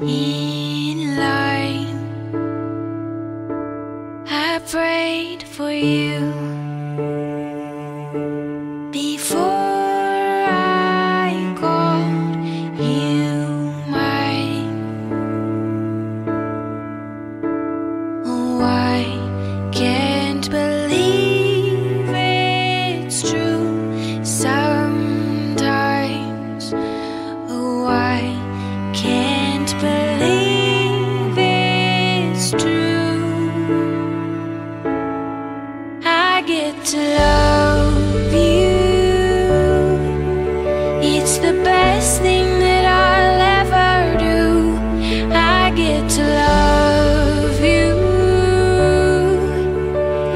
in line. I prayed for you before I called you mine. Oh, I can't believe it's true sometimes. Oh, I can't believe it's true. I get to love you. It's the best thing that I'll ever do. I get to love you.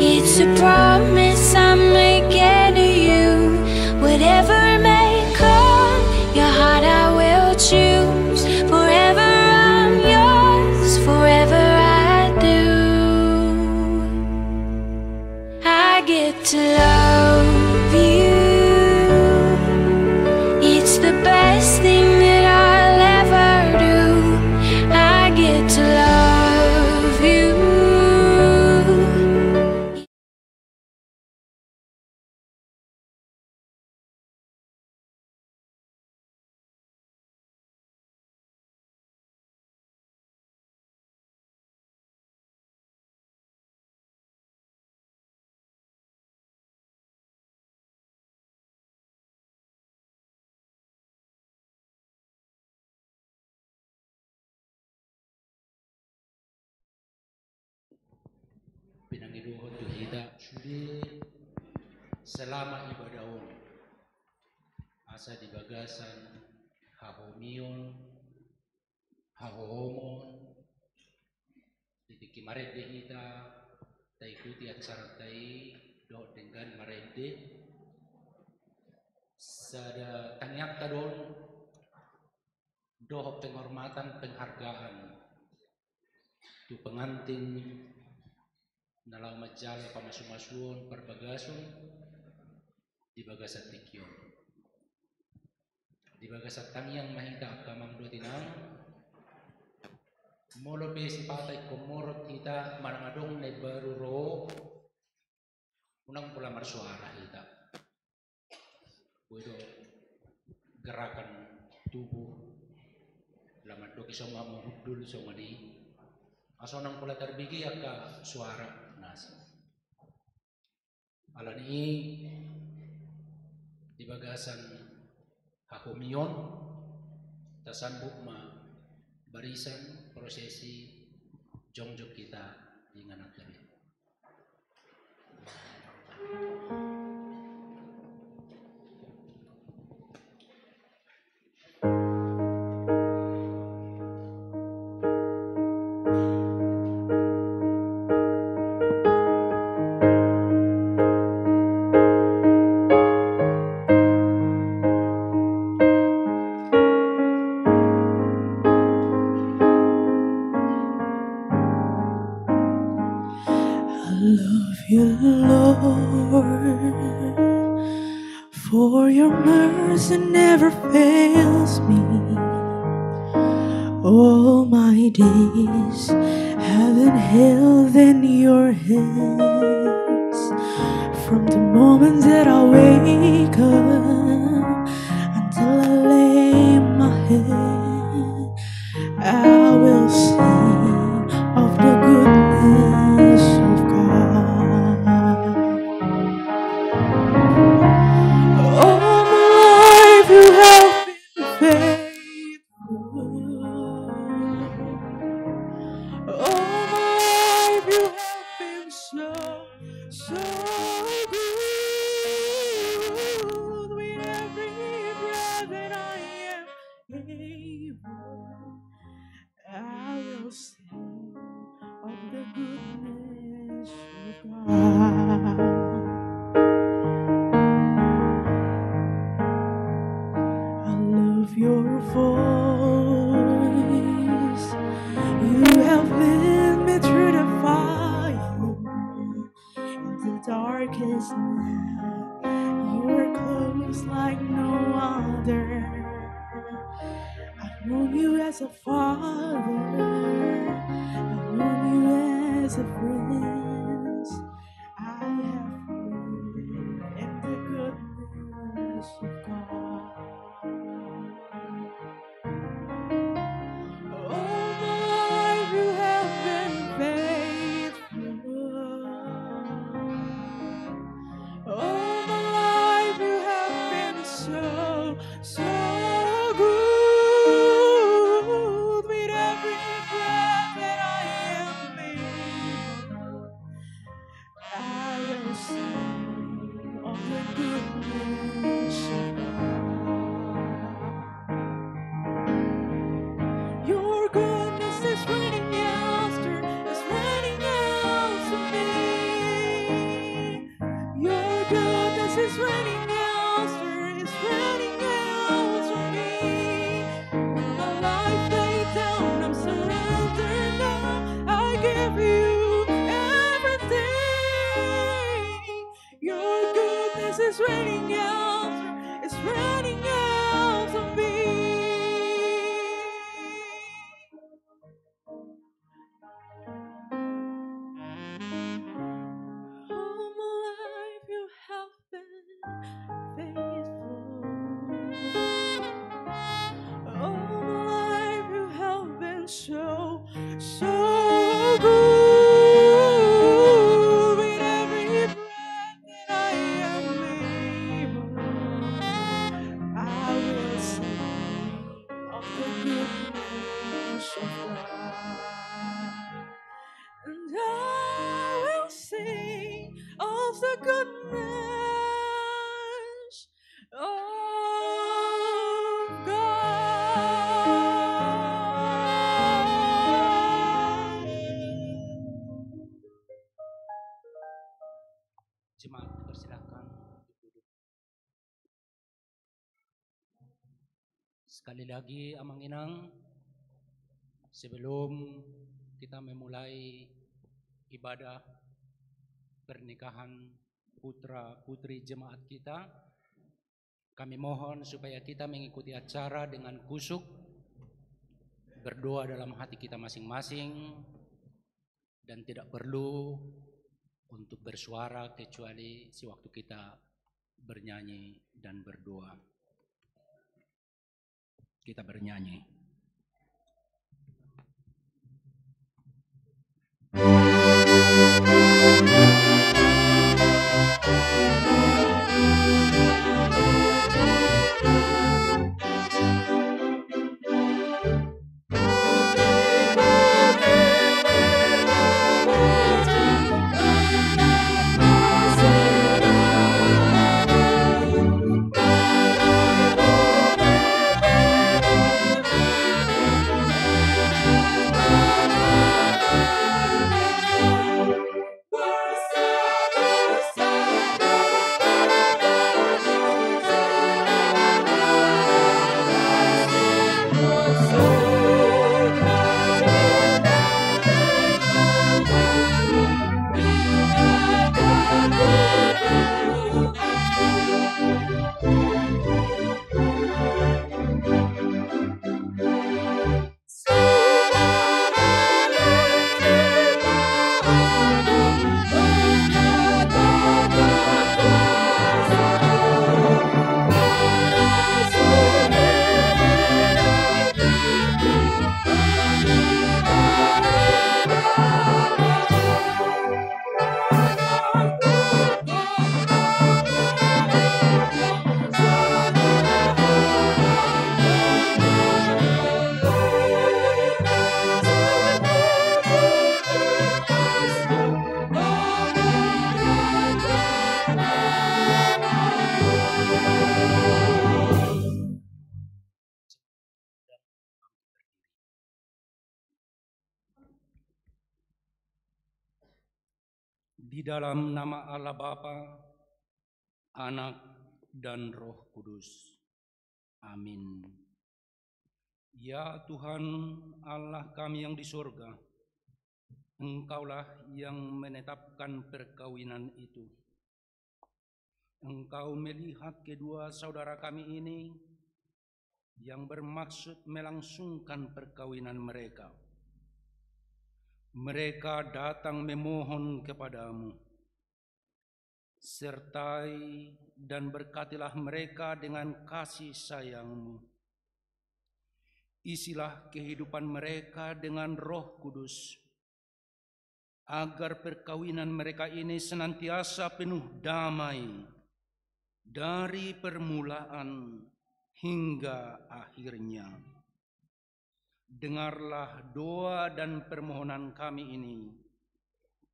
It's a promise I'm making to you. Whatever may come, your heart I will choose. Forever I'm yours, forever I do. I get to love you. It's the best thing that I'll ever do. I get to love you. Pinangiluhod to hida sudi selama ibadahon asa di bagasan hahomion hahohomon di marede hita taikuti acara tai do dengan marede sada tangyak tadon doh penghormatan penghargaan tu pengantin nalau majal pamasu-masuon perbagason di bagasat tikyon di bagasat tangyang mahingka akamam do tinang molo be si patay komorot kita marangadong na baru ro unang pula marsuara kita pwede gerakan tubuh lamat do kisah mahudul so ngadi asonang pula terbigi aka suara nasa alan ini di bagasan hakomion tasambuk ma barisan prosesi jongjok kita dengan akari. Lord, for your mercy never fails me. All my days have been held in your hands. From the moment that I wake up until I lay my head, I will sing of the goodness of God. All my life you have been faithful. All my life you have been so good. With every breath that I am able, I will sing of the goodness of God. I love your voice. You have led me through the fire, in the darkest night. You are close like no other. I've known you as a father. goodness of friends I have lived in the goodness of God. All my life you have been faithful. All my life you have been so good. With every breath that I am able, I will sing of the goodness of God. Your goodness is running after me. Your goodness is running after me. When my life laid down, I'm surrendered now. I give you everything. Your goodness is running after me. All my life you have been faithful. All my life you have been so good. With every breath that I am able, I will sing of the goodness of God. And I will sing of the goodness of God. Jemaat persilahkan duduk. Sekali lagi Amang Inang, sebelum kita memulai ibadah pernikahan putra putri jemaat kita, kami mohon supaya kita mengikuti acara dengan khusyuk, berdoa dalam hati kita masing-masing, dan tidak perlu untuk bersuara kecuali sewaktu kita bernyanyi dan berdoa. Kita bernyanyi. Di dalam nama Allah Bapa, Anak, dan Roh Kudus. Amin. Ya Tuhan Allah kami yang di surga, Engkaulah yang menetapkan perkawinan itu. Engkau melihat kedua saudara kami ini yang bermaksud melangsungkan perkawinan mereka. Mereka datang memohon kepadamu. Sertai dan berkatilah mereka dengan kasih sayang-Mu. Isilah kehidupan mereka dengan Roh Kudus, agar perkawinan mereka ini senantiasa penuh damai dari permulaan hingga akhirnya. Dengarlah doa dan permohonan kami ini,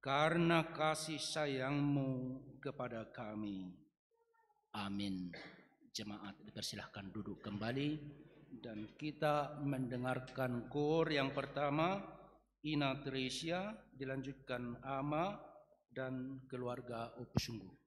karena kasih sayang-Mu kepada kami. Amin. Jemaat dipersilahkan duduk kembali dan kita mendengarkan kor yang pertama, Ina Teresia, dilanjutkan Ama dan keluarga Opus Sungguh.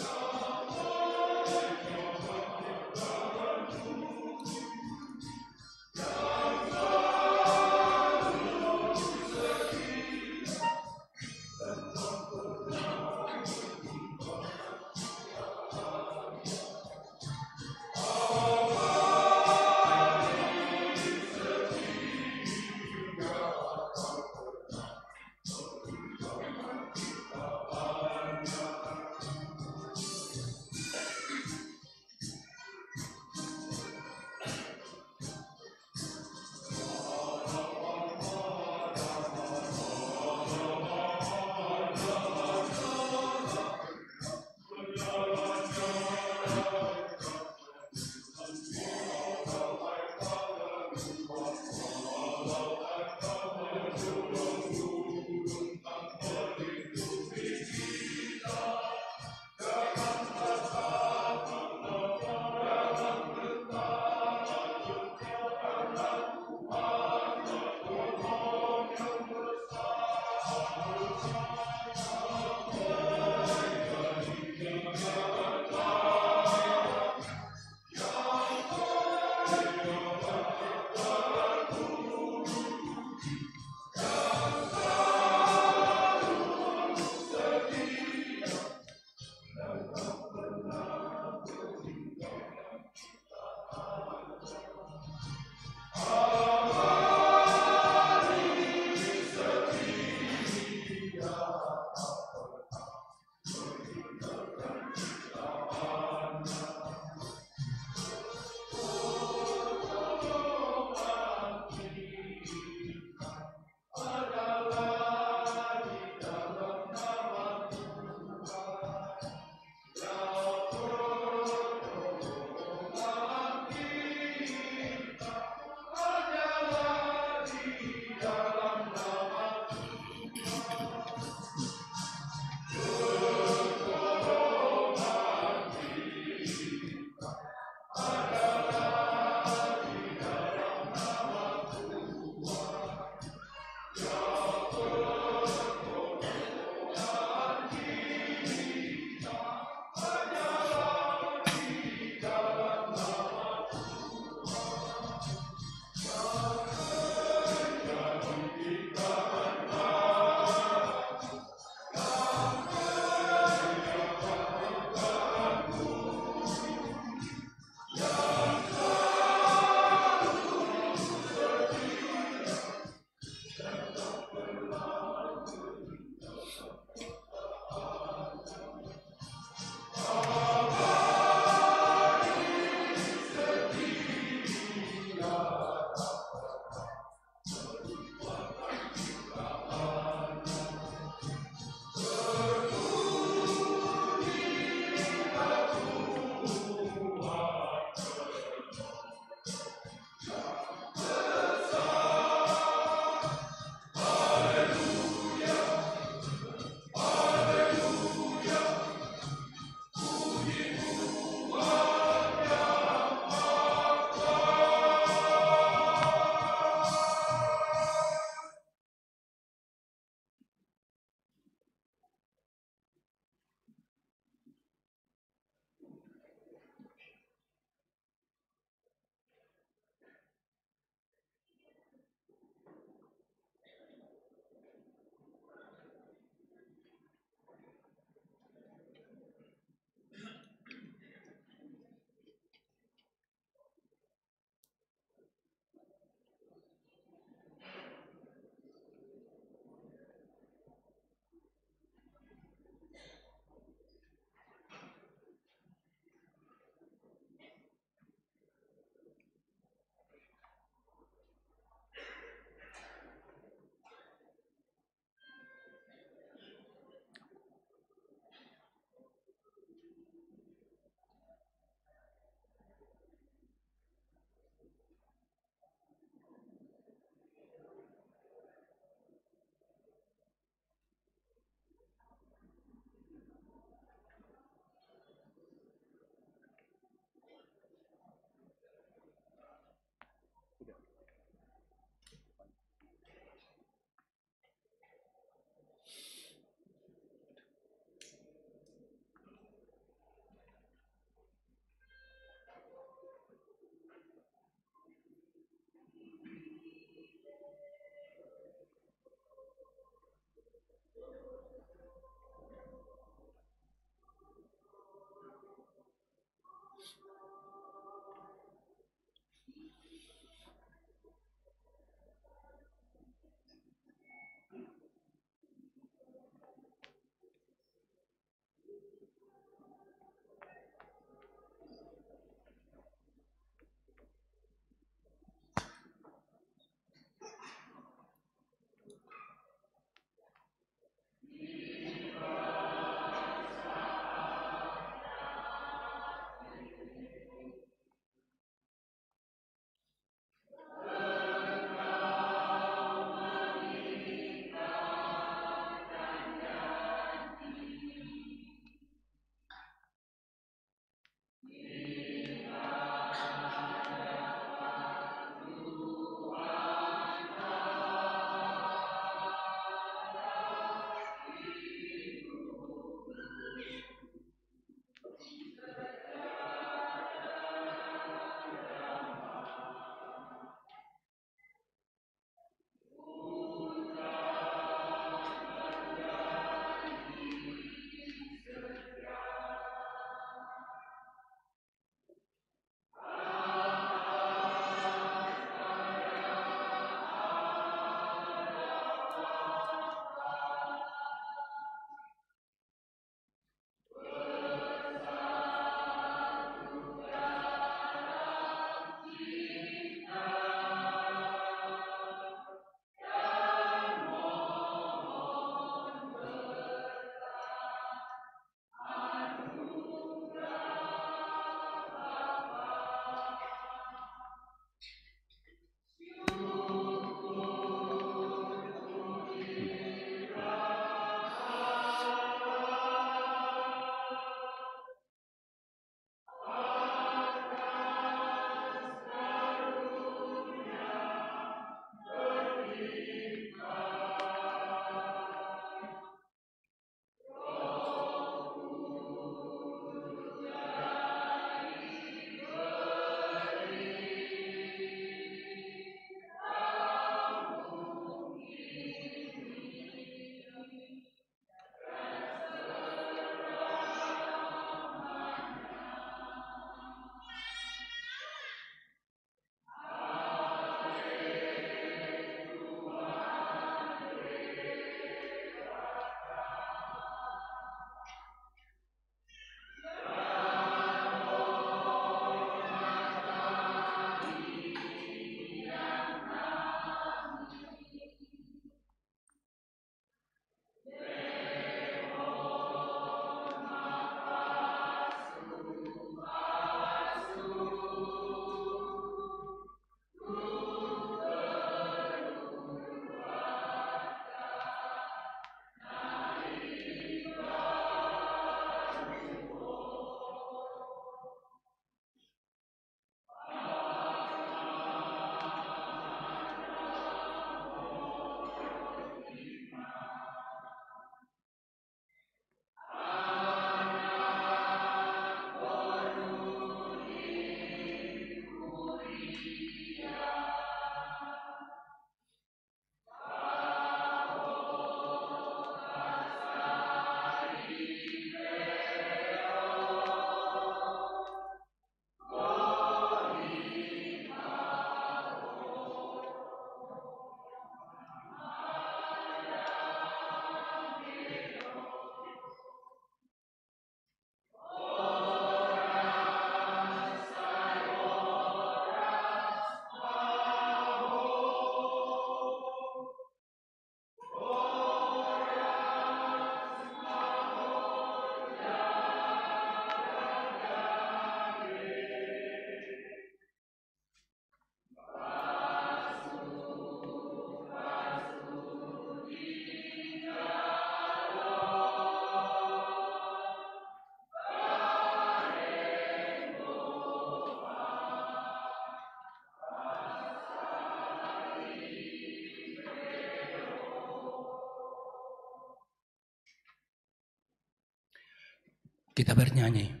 Kita bernyanyi.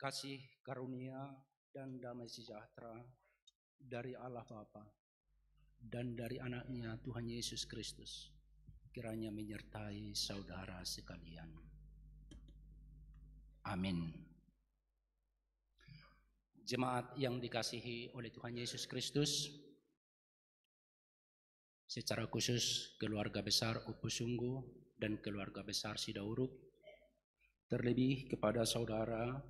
Kasih karunia dan damai sejahtera dari Allah Bapa dan dari anaknya Tuhan Yesus Kristus kiranya menyertai saudara sekalian. Amin. Jemaat yang dikasihi oleh Tuhan Yesus Kristus, secara khusus keluarga besar Opus Sungguh dan keluarga besar Sidauruk, terlebih kepada saudara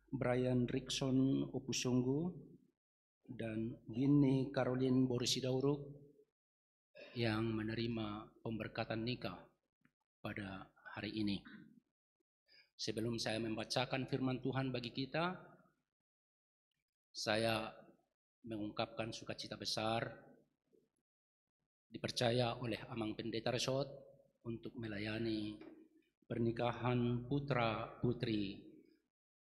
Brian Rickson Opus Sungguh dan Gini Caroline Boris Sidauruk yang menerima pemberkatan nikah pada hari ini. Sebelum saya membacakan firman Tuhan bagi kita, saya mengungkapkan sukacita besar dipercaya oleh Amang Pendeta Resort untuk melayani pernikahan putra-putri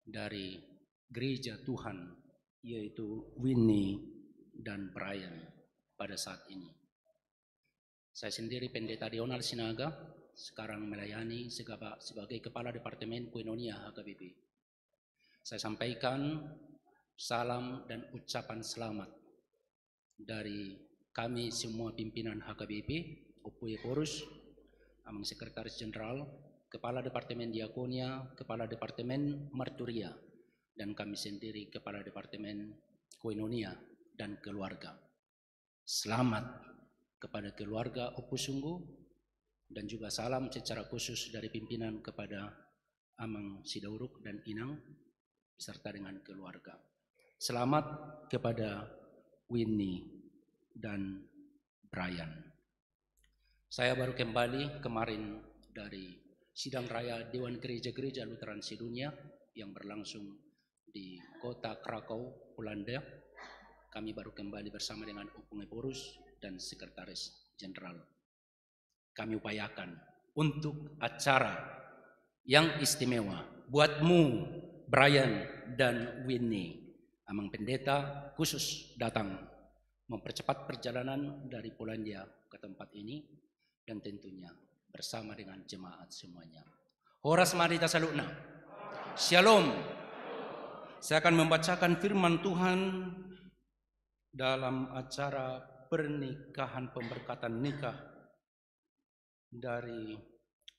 dari gereja Tuhan, yaitu Winnie dan Brian pada saat ini. Saya sendiri Pendeta Dionald Sinaga, sekarang melayani sebagai Kepala Departemen Koinonia HKBP. Saya sampaikan salam dan ucapan selamat dari kami semua pimpinan HKBP, Opus Porus, Amang Sekretaris Jenderal, Kepala Departemen Diakonia, Kepala Departemen Marturia, dan kami sendiri Kepala Departemen Koinonia dan Keluarga. Selamat kepada keluarga Opus Sungguh dan juga salam secara khusus dari pimpinan kepada Amang Sidauruk dan Inang beserta dengan keluarga. Selamat kepada Winnie dan Brian. Saya baru kembali kemarin dari Sidang Raya Dewan Gereja-Gereja Lutheran Sedunia yang berlangsung di kota Krakow, Polandia. Kami baru kembali bersama dengan Opus Porus dan Sekretaris Jenderal. Kami upayakan untuk acara yang istimewa buatmu, Brian dan Winnie. Amang Pendeta khusus datang mempercepat perjalanan dari Polandia ke tempat ini dan tentunya bersama dengan jemaat semuanya. Horas Marita Salukna. Shalom. Saya akan membacakan firman Tuhan dalam acara pernikahan pemberkatan nikah dari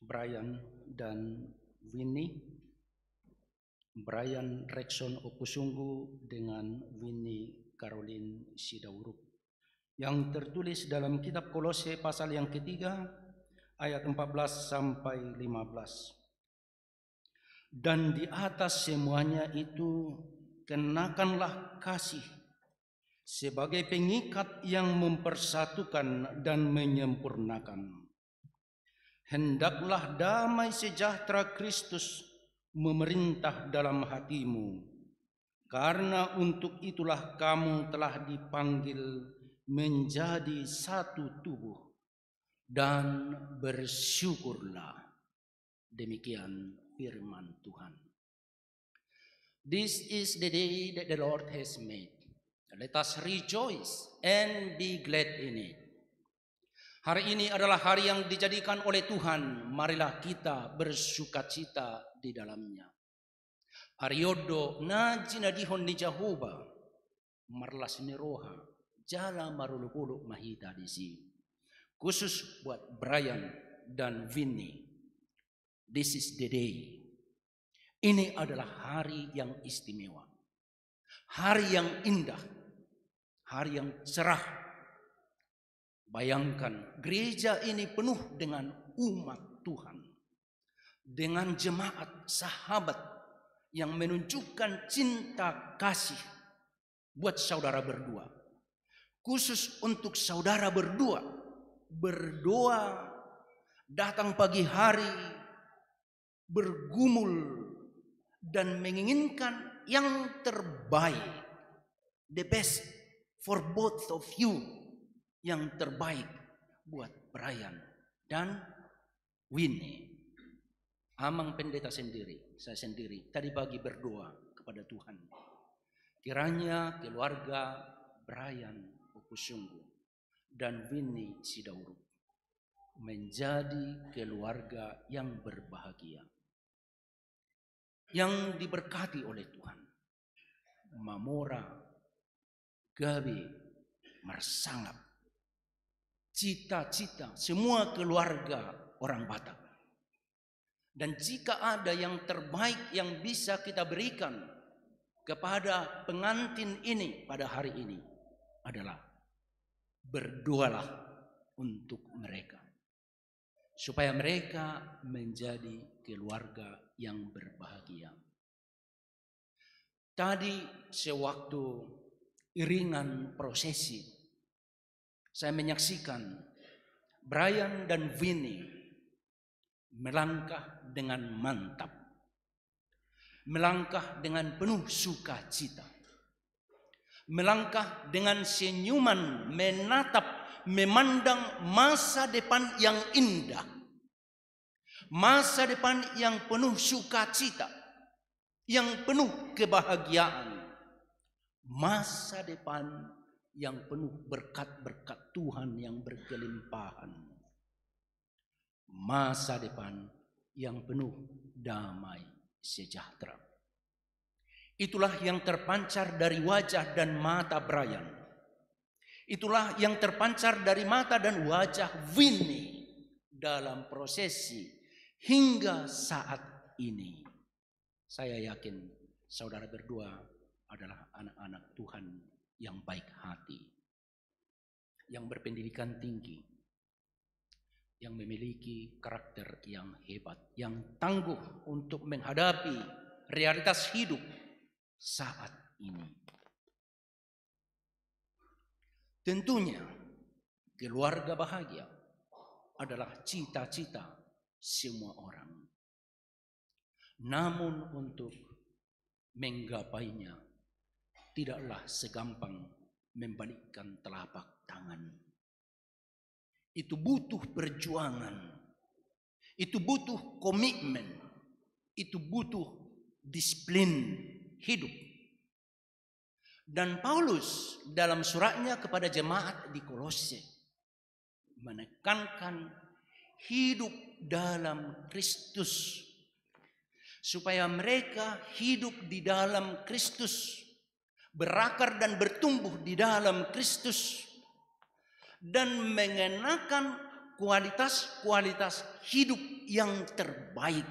Brian dan Winnie. Brian Rickson Opus Sungguh dengan Winnie Caroline Sidauruk, yang tertulis dalam kitab Kolose pasal yang ketiga ayat 14 sampai 15. Dan di atas semuanya itu kenakanlah kasih sebagai pengikat yang mempersatukan dan menyempurnakan, hendaklah damai sejahtera Kristus memerintah dalam hatimu, karena untuk itulah kamu telah dipanggil menjadi satu tubuh, dan bersyukurlah. Demikian firman Tuhan. This is the day that the Lord has made. Let us rejoice and be glad in it. Hari ini adalah hari yang dijadikan oleh Tuhan. Marilah kita bersukacita di dalamnya. Ariodo na jinadihon ni Jehovah marlas ni roha jala marulupuluk mahita di sini. Khusus buat Brian dan Vinny. This is the day. Ini adalah hari yang istimewa. Hari yang indah. Hari yang cerah. Bayangkan, gereja ini penuh dengan umat Tuhan. Dengan jemaat sahabat yang menunjukkan cinta kasih buat saudara berdua. Khusus untuk saudara berdua. Berdoa, datang pagi hari, bergumul, dan menginginkan yang terbaik. The best for both of you. Yang terbaik buat Brian dan Winnie. Amang pendeta sendiri, saya sendiri, tadi pagi berdoa kepada Tuhan. Kiranya keluarga Brian Opusunggu dan Winnie Sidauruk menjadi keluarga yang berbahagia, yang diberkati oleh Tuhan. Mamora, Gabi, Marsangap, cita-cita semua keluarga orang Batak. Dan jika ada yang terbaik yang bisa kita berikan kepada pengantin ini pada hari ini adalah berdoalah untuk mereka, supaya mereka menjadi keluarga yang berbahagia. Tadi sewaktu iringan prosesi, saya menyaksikan Brian dan Vinny melangkah dengan mantap, melangkah dengan penuh sukacita, melangkah dengan senyuman, menatap, memandang masa depan yang indah, masa depan yang penuh sukacita, yang penuh kebahagiaan, masa depan yang penuh berkat-berkat Tuhan yang berkelimpahan, masa depan yang penuh damai sejahtera. Itulah yang terpancar dari wajah dan mata Brian. Itulah yang terpancar dari mata dan wajah Winnie dalam prosesi hingga saat ini. Saya yakin saudara berdua adalah anak-anak Tuhan yang baik hati, yang berpendidikan tinggi, yang memiliki karakter yang hebat, yang tangguh untuk menghadapi realitas hidup saat ini. Tentunya keluarga bahagia adalah cita-cita semua orang. Namun untuk menggapainya tidaklah segampang membalikkan telapak tangan. Itu butuh perjuangan, itu butuh komitmen, itu butuh disiplin hidup. Dan Paulus dalam suratnya kepada jemaat di Kolose menekankan hidup dalam Kristus, supaya mereka hidup di dalam Kristus, berakar dan bertumbuh di dalam Kristus, dan mengenakan kualitas-kualitas hidup yang terbaik,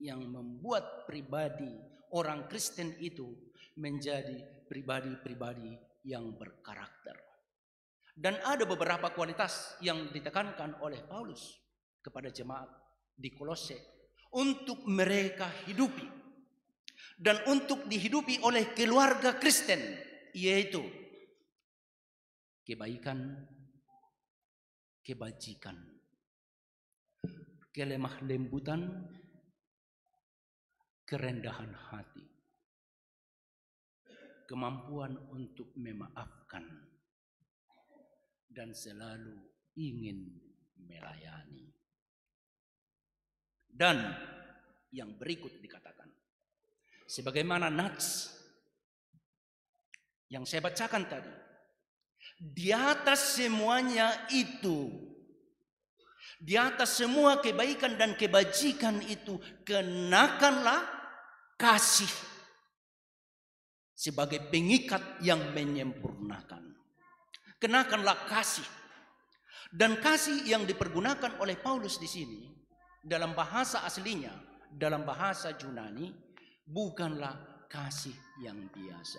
yang membuat pribadi orang Kristen itu menjadi pribadi-pribadi yang berkarakter. Dan ada beberapa kualitas yang ditekankan oleh Paulus kepada jemaat di Kolose untuk mereka hidupi dan untuk dihidupi oleh keluarga Kristen, yaitu kebaikan, kebajikan, kelemah lembutan, kerendahan hati, kemampuan untuk memaafkan, dan selalu ingin melayani. Dan yang berikut dikatakan, sebagaimana nats yang saya bacakan tadi, di atas semuanya itu, di atas semua kebaikan dan kebajikan itu, kenakanlah kasih sebagai pengikat yang menyempurnakan. Kenakanlah kasih. Dan kasih yang dipergunakan oleh Paulus di sini dalam bahasa aslinya, dalam bahasa Yunani, bukanlah kasih yang biasa.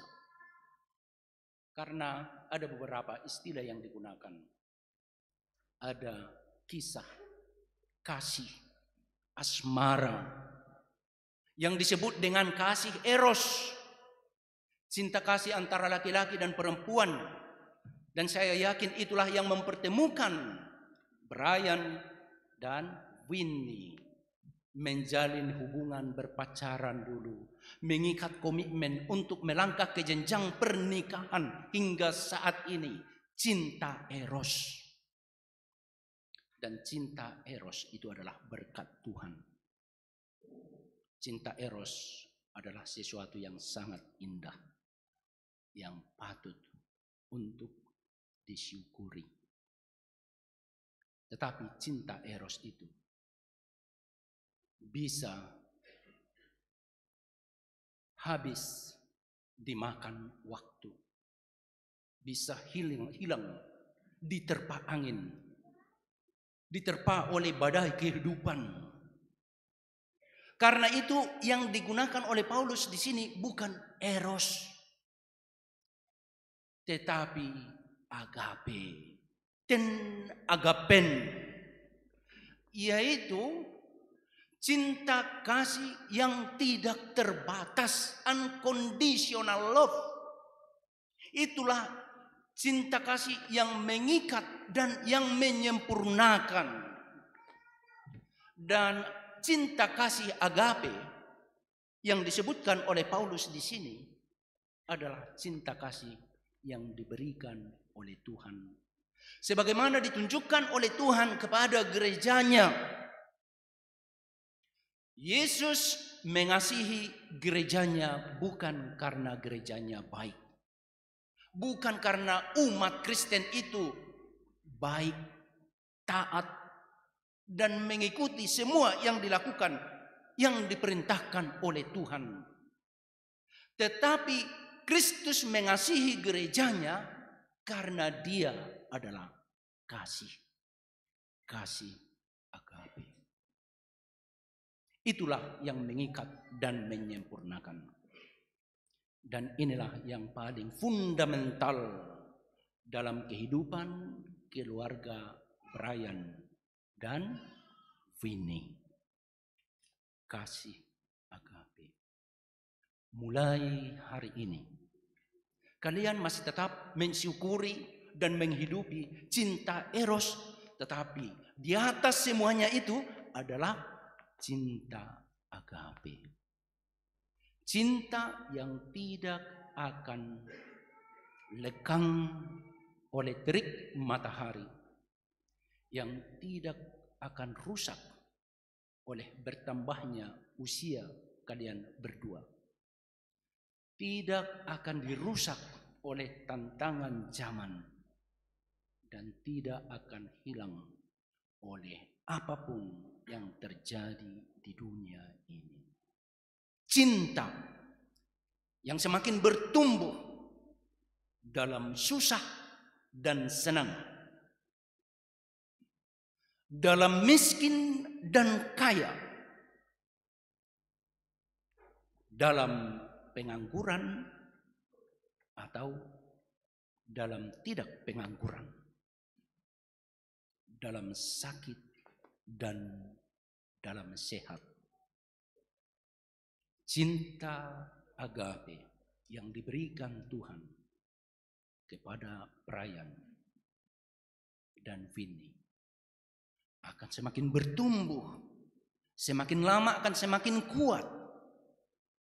Karena ada beberapa istilah yang digunakan. Ada kisah, kasih, asmara, yang disebut dengan kasih eros, cinta kasih antara laki-laki dan perempuan. Dan saya yakin itulah yang mempertemukan Brian dan Winnie, menjalin hubungan berpacaran dulu, mengikat komitmen untuk melangkah ke jenjang pernikahan hingga saat ini. Cinta eros. Dan cinta eros itu adalah berkat Tuhan. Cinta eros adalah sesuatu yang sangat indah, yang patut untuk disyukuri. Tetapi cinta eros itu bisa habis dimakan waktu, bisa hilang diterpa angin, diterpa oleh badai kehidupan. Karena itu yang digunakan oleh Paulus di sini bukan eros, tetapi agape dan agapen, yaitu cinta kasih yang tidak terbatas, unconditional love. Itulah cinta kasih yang mengikat dan yang menyempurnakan. Dan cinta kasih agape yang disebutkan oleh Paulus di sini adalah cinta kasih yang diberikan oleh Tuhan, sebagaimana ditunjukkan oleh Tuhan kepada gerejanya. Yesus mengasihi gerejanya bukan karena gerejanya baik, bukan karena umat Kristen itu baik, taat, dan mengikuti semua yang dilakukan, yang diperintahkan oleh Tuhan. Tetapi Kristus mengasihi gerejanya karena Dia adalah kasih, kasih agape. Itulah yang mengikat dan menyempurnakan. Dan inilah yang paling fundamental dalam kehidupan keluarga Brian dan Winnie. Kasih agape. Mulai hari ini, kalian masih tetap mensyukuri dan menghidupi cinta eros, tetapi di atas semuanya itu adalah cinta agape. Cinta yang tidak akan lekang oleh terik matahari, yang tidak akan rusak oleh bertambahnya usia kalian berdua, tidak akan dirusak oleh tantangan zaman, dan tidak akan hilang oleh apapun yang terjadi di dunia ini. Cinta yang semakin bertumbuh dalam susah dan senang, dalam miskin dan kaya, dalam pengangguran atau dalam tidak pengangguran, dalam sakit dan dalam sehat. Cinta agape yang diberikan Tuhan kepada Brian dan Winnie akan semakin bertumbuh, semakin lama akan semakin kuat,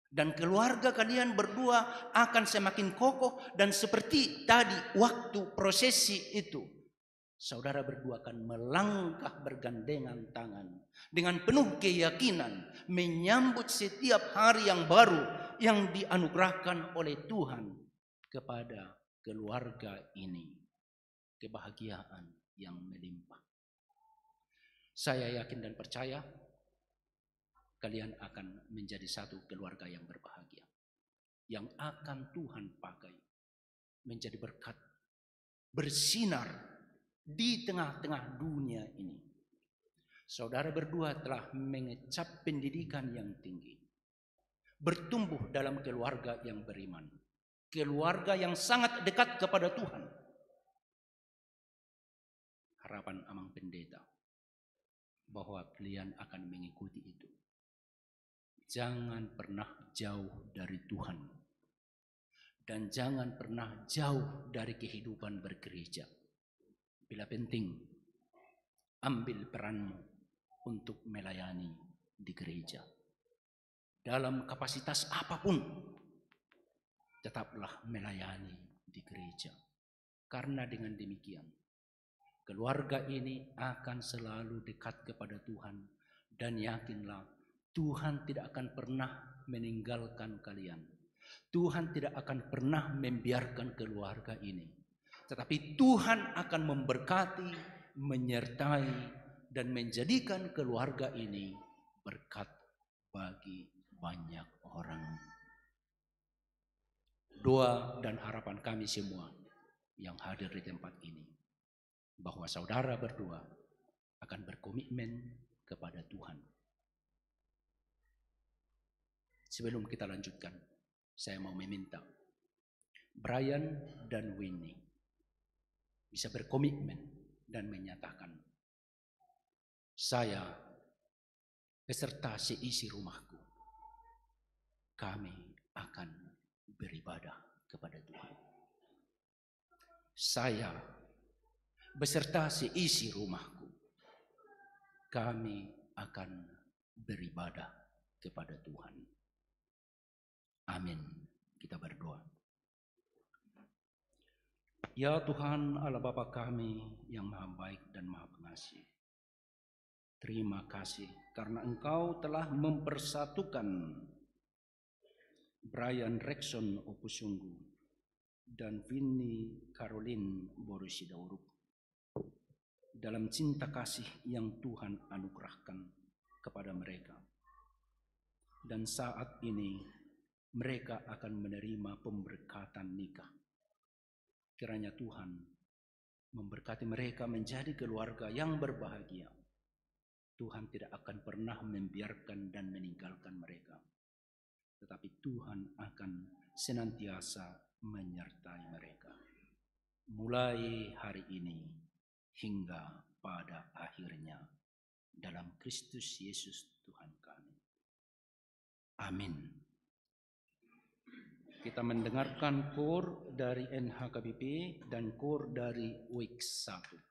dan keluarga kalian berdua akan semakin kokoh. Dan seperti tadi waktu prosesi itu, saudara berdua akan melangkah bergandengan tangan dengan penuh keyakinan menyambut setiap hari yang baru yang dianugerahkan oleh Tuhan kepada keluarga ini. Kebahagiaan yang melimpah. Saya yakin dan percaya kalian akan menjadi satu keluarga yang berbahagia, yang akan Tuhan pakai menjadi berkat, bersinar di tengah-tengah dunia ini. Saudara berdua telah mengecap pendidikan yang tinggi, bertumbuh dalam keluarga yang beriman, keluarga yang sangat dekat kepada Tuhan. Harapan Amang Pendeta bahwa kalian akan mengikuti itu. Jangan pernah jauh dari Tuhan, dan jangan pernah jauh dari kehidupan bergereja. Bila penting, ambil peranmu untuk melayani di gereja. Dalam kapasitas apapun, tetaplah melayani di gereja. Karena dengan demikian, keluarga ini akan selalu dekat kepada Tuhan. Dan yakinlah, Tuhan tidak akan pernah meninggalkan kalian. Tuhan tidak akan pernah membiarkan keluarga ini. Tetapi Tuhan akan memberkati, menyertai, dan menjadikan keluarga ini berkat bagi banyak orang. Doa dan harapan kami semua yang hadir di tempat ini, bahwa saudara berdua akan berkomitmen kepada Tuhan. Sebelum kita lanjutkan, saya mau meminta Brian dan Winnie bisa berkomitmen dan menyatakan, saya beserta seisi rumahku, kami akan beribadah kepada Tuhan. Saya beserta seisi rumahku, kami akan beribadah kepada Tuhan. Amin. Kita berdoa. Ya Tuhan Allah Bapa kami yang maha baik dan maha pengasih, terima kasih karena Engkau telah mempersatukan Brian Rexon Opusunggu dan Winnie Caroline Borosidauruk dalam cinta kasih yang Tuhan anugerahkan kepada mereka. Dan saat ini mereka akan menerima pemberkatan nikah. Kiranya Tuhan memberkati mereka menjadi keluarga yang berbahagia. Tuhan tidak akan pernah membiarkan dan meninggalkan mereka. Tetapi Tuhan akan senantiasa menyertai mereka. Mulai hari ini hingga pada akhirnya, dalam Kristus Yesus Tuhan kami. Amin. Kita mendengarkan kor dari NHKBP dan kor dari WIK 1.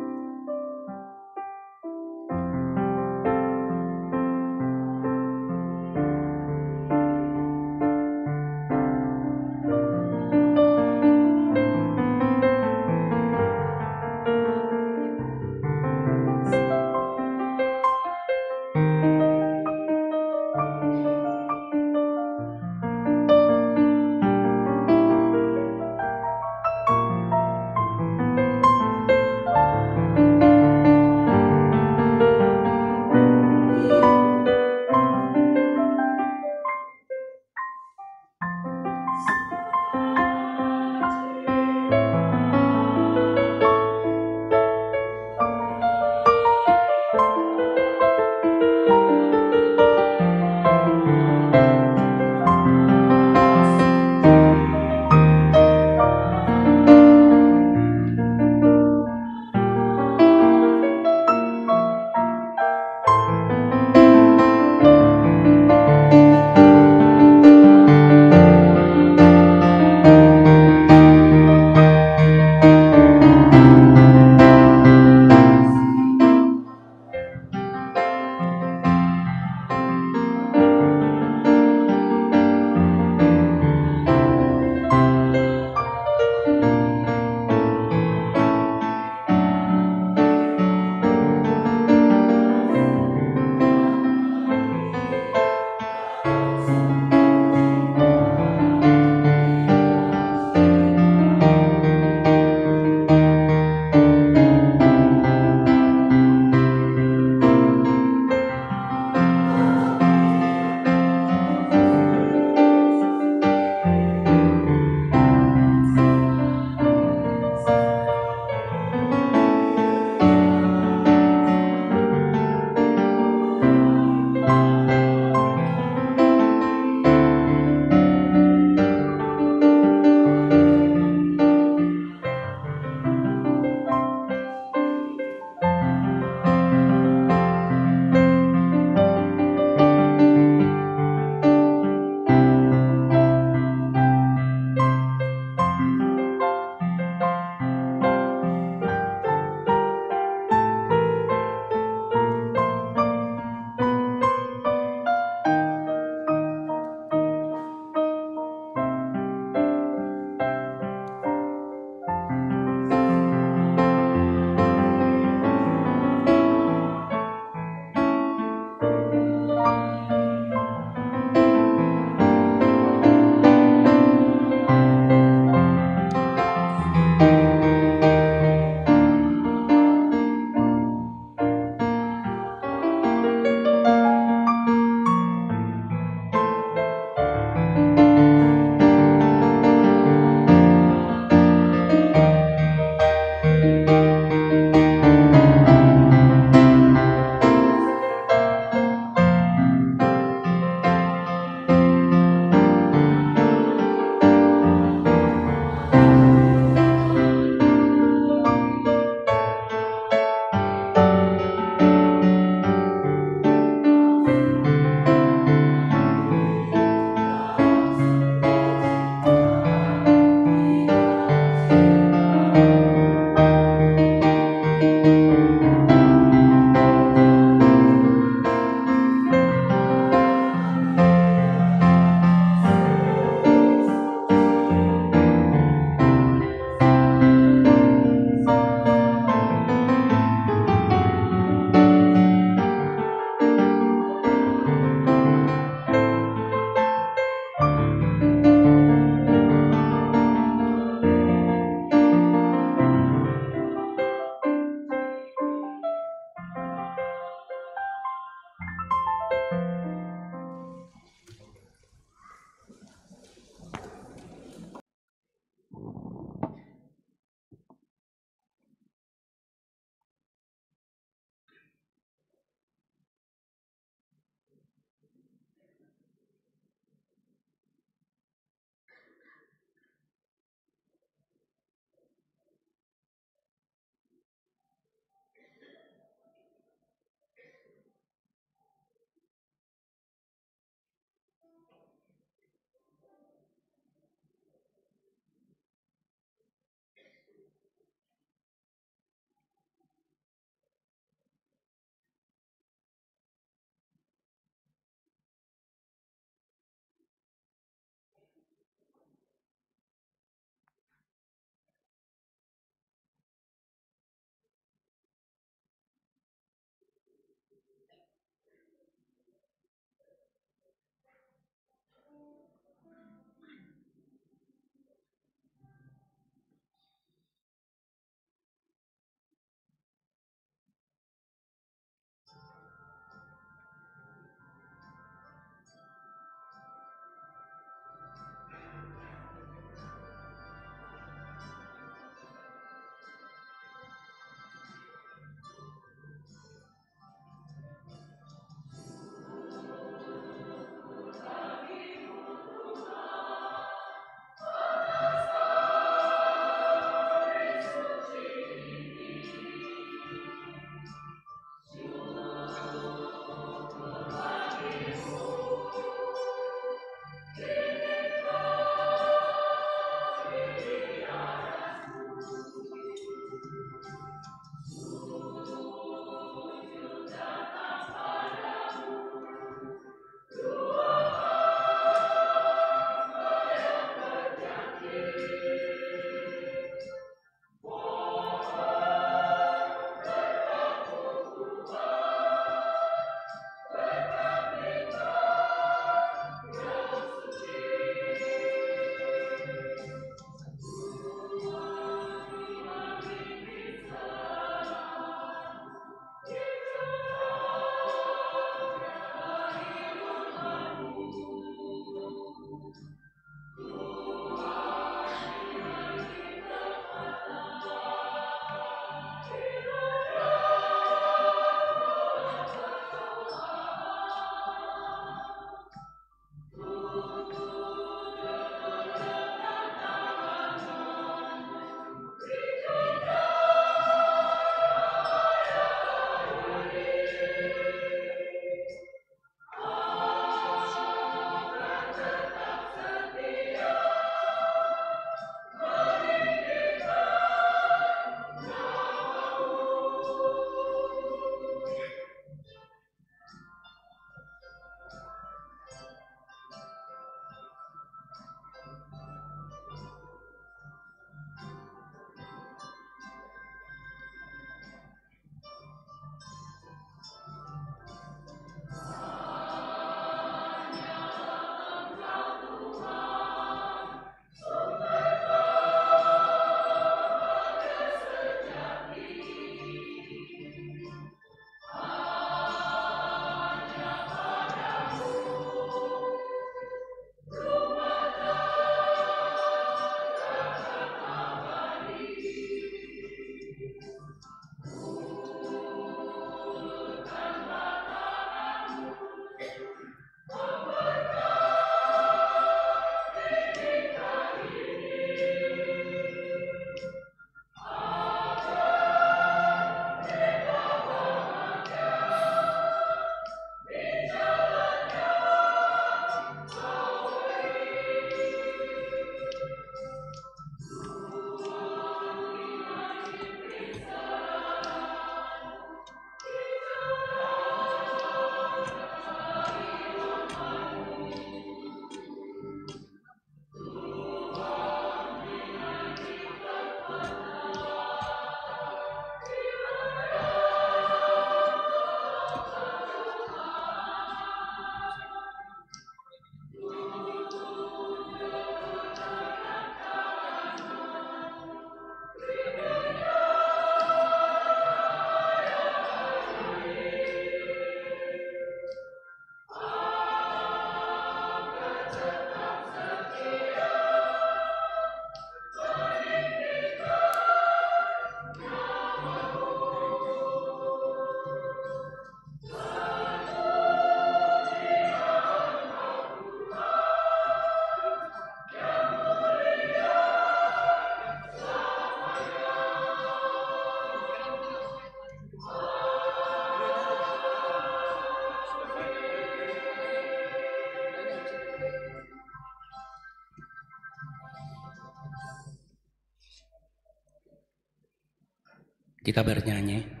Kita bernyanyi.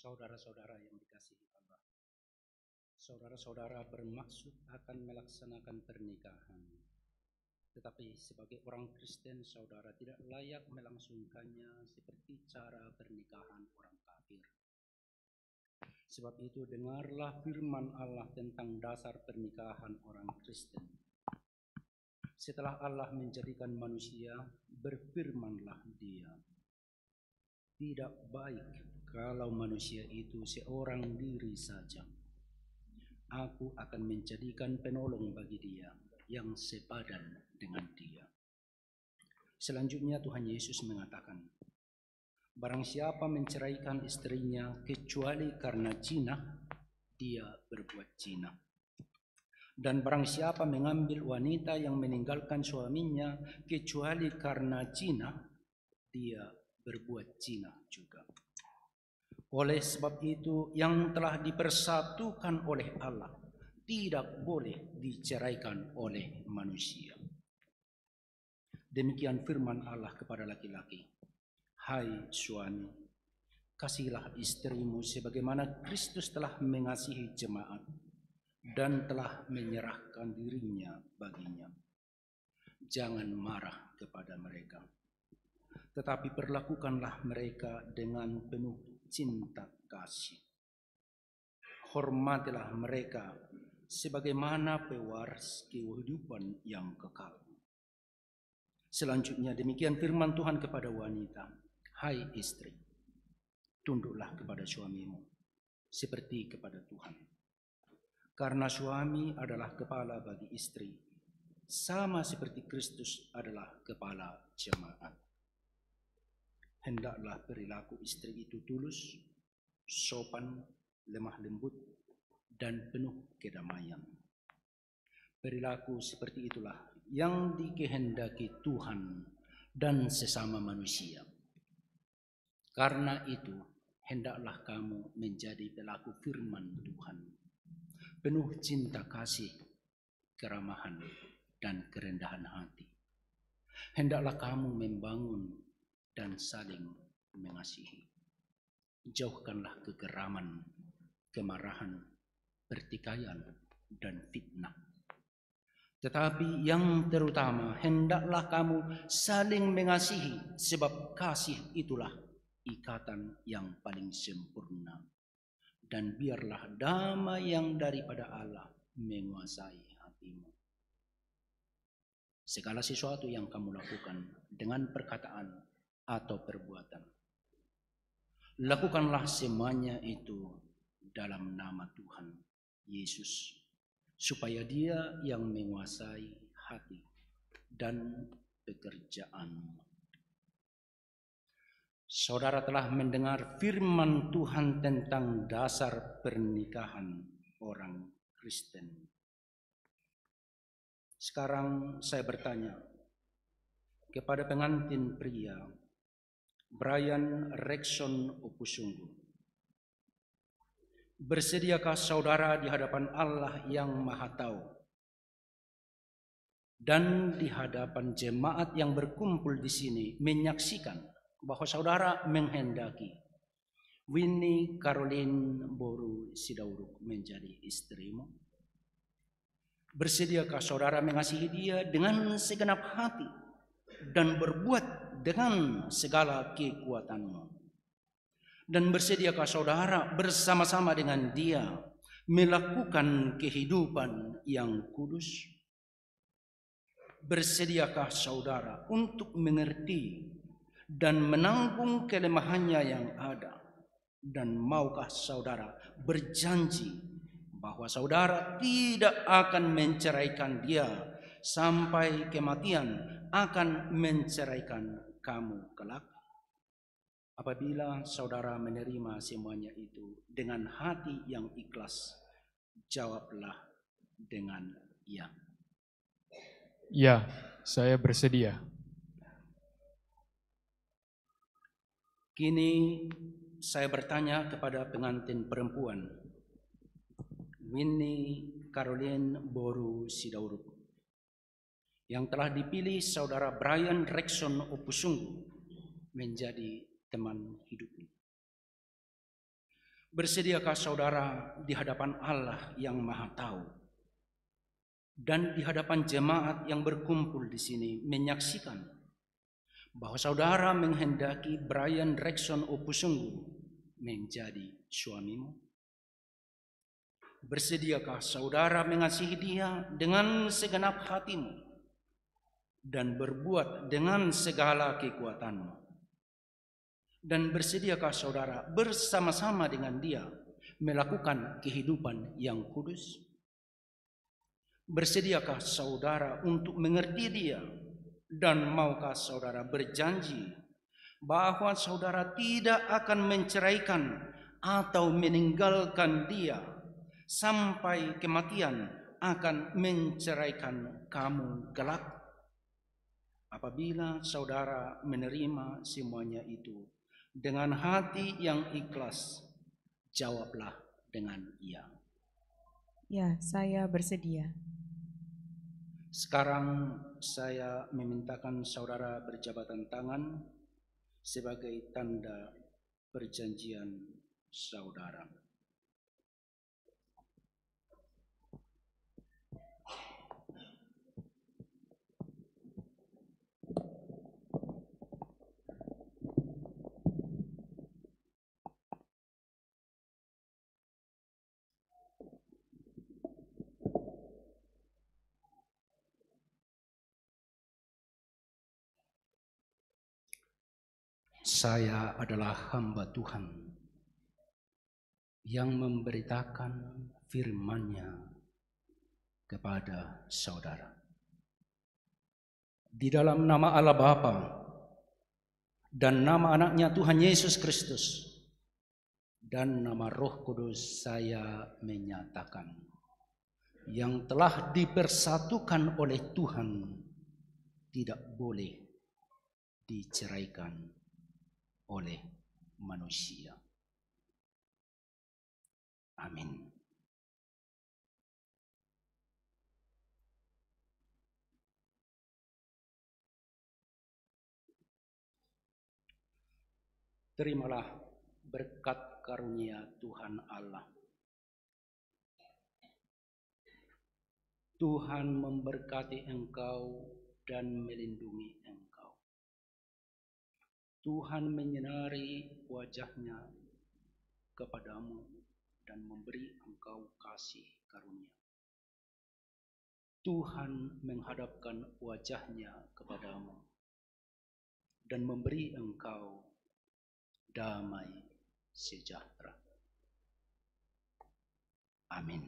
Saudara-saudara yang dikasihi Allah, saudara-saudara bermaksud akan melaksanakan pernikahan, tetapi sebagai orang Kristen saudara tidak layak melangsungkannya seperti cara pernikahan orang kafir. Sebab itu dengarlah firman Allah tentang dasar pernikahan orang Kristen. Setelah Allah menjadikan manusia, berfirmanlah Dia, tidak baik kalau manusia itu seorang diri saja. Aku akan menjadikan penolong bagi dia yang sepadan dengan dia. Selanjutnya Tuhan Yesus mengatakan, barang siapa menceraikan istrinya kecuali karena zina, dia berbuat zina. Dan barang siapa mengambil wanita yang meninggalkan suaminya kecuali karena zina, dia berbuat zina juga. Oleh sebab itu, yang telah dipersatukan oleh Allah tidak boleh diceraikan oleh manusia. Demikian firman Allah kepada laki-laki, hai suami, kasihilah istrimu sebagaimana Kristus telah mengasihi jemaat dan telah menyerahkan dirinya baginya. Jangan marah kepada mereka, tetapi perlakukanlah mereka dengan penuh cinta kasih. Hormatilah mereka sebagaimana pewaris kehidupan yang kekal. Selanjutnya demikian firman Tuhan kepada wanita, hai istri, tunduklah kepada suamimu seperti kepada Tuhan. Karena suami adalah kepala bagi istri, sama seperti Kristus adalah kepala jemaat. Hendaklah perilaku istri itu tulus, sopan, lemah lembut, dan penuh kedamaian. Perilaku seperti itulah yang dikehendaki Tuhan dan sesama manusia. Karena itu, hendaklah kamu menjadi pelaku firman Tuhan, penuh cinta kasih, keramahan, dan kerendahan hati. Hendaklah kamu membangun dan saling mengasihi. Jauhkanlah kegeraman, kemarahan, pertikaian, dan fitnah. Tetapi yang terutama, hendaklah kamu saling mengasihi, sebab kasih itulah ikatan yang paling sempurna. Dan biarlah damai yang daripada Allah menguasai hatimu. Segala sesuatu yang kamu lakukan dengan perkataan atau perbuatan, lakukanlah semuanya itu dalam nama Tuhan Yesus, supaya Dia yang menguasai hati dan pekerjaanmu. Saudara telah mendengar firman Tuhan tentang dasar pernikahan orang Kristen. Sekarang saya bertanya kepada pengantin pria, Brian Rexon Opusungu, bersediakah saudara di hadapan Allah yang Maha Tahu dan di hadapan jemaat yang berkumpul di sini menyaksikan bahwa saudara menghendaki Winnie Caroline Boru Sidauruk menjadi istrimu? Bersediakah saudara mengasihi dia dengan segenap hati dan berbuat dengan segala kekuatanmu? Dan bersediakah saudara bersama-sama dengan dia melakukan kehidupan yang kudus? Bersediakah saudara untuk mengerti dan menanggung kelemahannya yang ada? Dan maukah saudara berjanji bahwa saudara tidak akan menceraikan dia sampai kematian akan menceraikan kamu kelak? Apabila saudara menerima semuanya itu dengan hati yang ikhlas, jawablah dengan ya. Ya, saya bersedia. Kini saya bertanya kepada pengantin perempuan, Winnie Caroline Boru Sidauruk, yang telah dipilih saudara Brian Rexon Opusungu menjadi teman hidupnya. Bersediakah saudara di hadapan Allah yang Maha Tahu dan di hadapan jemaat yang berkumpul di sini menyaksikan bahwa saudara menghendaki Brian Rexon Opusungu menjadi suamimu? Bersediakah saudara mengasihi dia dengan segenap hatimu dan berbuat dengan segala kekuatanmu? Dan bersediakah saudara bersama-sama dengan dia melakukan kehidupan yang kudus? Bersediakah saudara untuk mengerti dia? Dan maukah saudara berjanji bahwa saudara tidak akan menceraikan atau meninggalkan dia sampai kematian akan menceraikan kamu kelak? Apabila saudara menerima semuanya itu dengan hati yang ikhlas, jawablah dengan ya. Ya, saya bersedia. Sekarang saya memintakan saudara berjabatan tangan sebagai tanda perjanjian saudara. Saya adalah hamba Tuhan yang memberitakan firman-Nya kepada saudara. Di dalam nama Allah Bapa dan nama anaknya Tuhan Yesus Kristus dan nama Roh Kudus, saya menyatakan yang telah dipersatukan oleh Tuhan tidak boleh diceraikan oleh manusia. Amin. Terimalah berkat karunia Tuhan Allah, Tuhan memberkati engkau dan melindungi engkau. Tuhan menyinari wajahnya kepadamu dan memberi engkau kasih karunia. Tuhan menghadapkan wajahnya kepadamu dan memberi engkau damai sejahtera. Amin.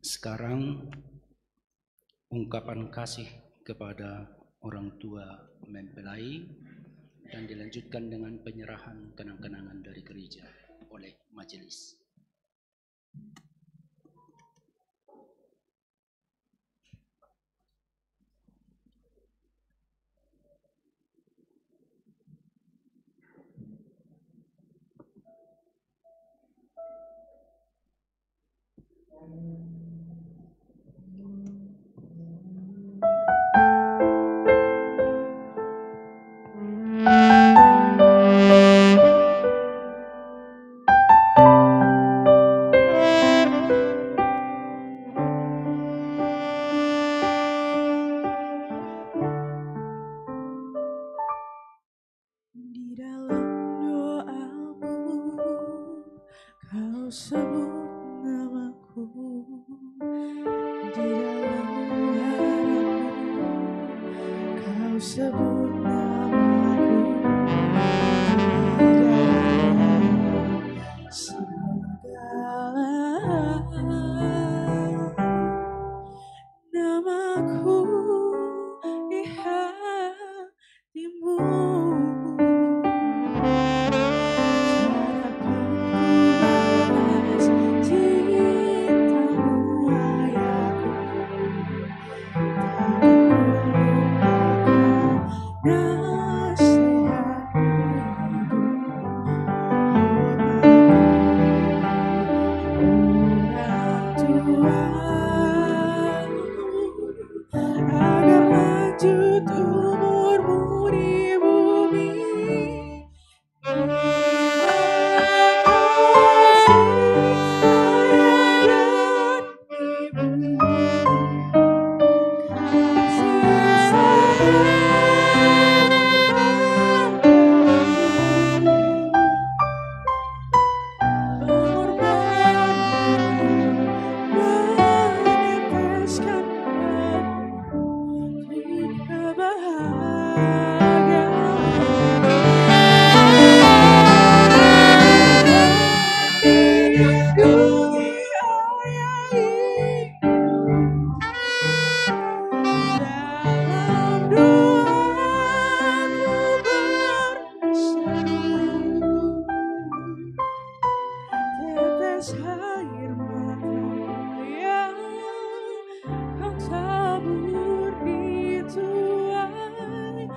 Sekarang ungkapan kasih kepada orang tua mempelai dan dilanjutkan dengan penyerahan kenang-kenangan dari gereja oleh majelis. Di dalam doamu kau sebut namaku, di dalam haramu kau sebut namaku, di dalam segala namaku di hatimu. Agar lanjut umurmu di bumi. Tetes air matamu yang kau tabur di tuai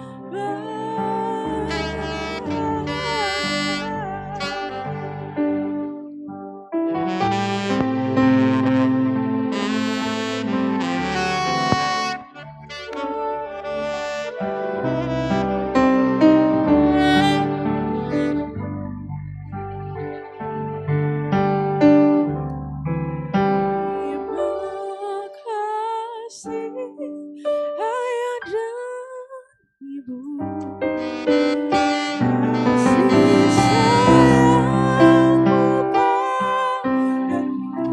Terima kasih ayah dan ibu, kasih sayangmu padaku,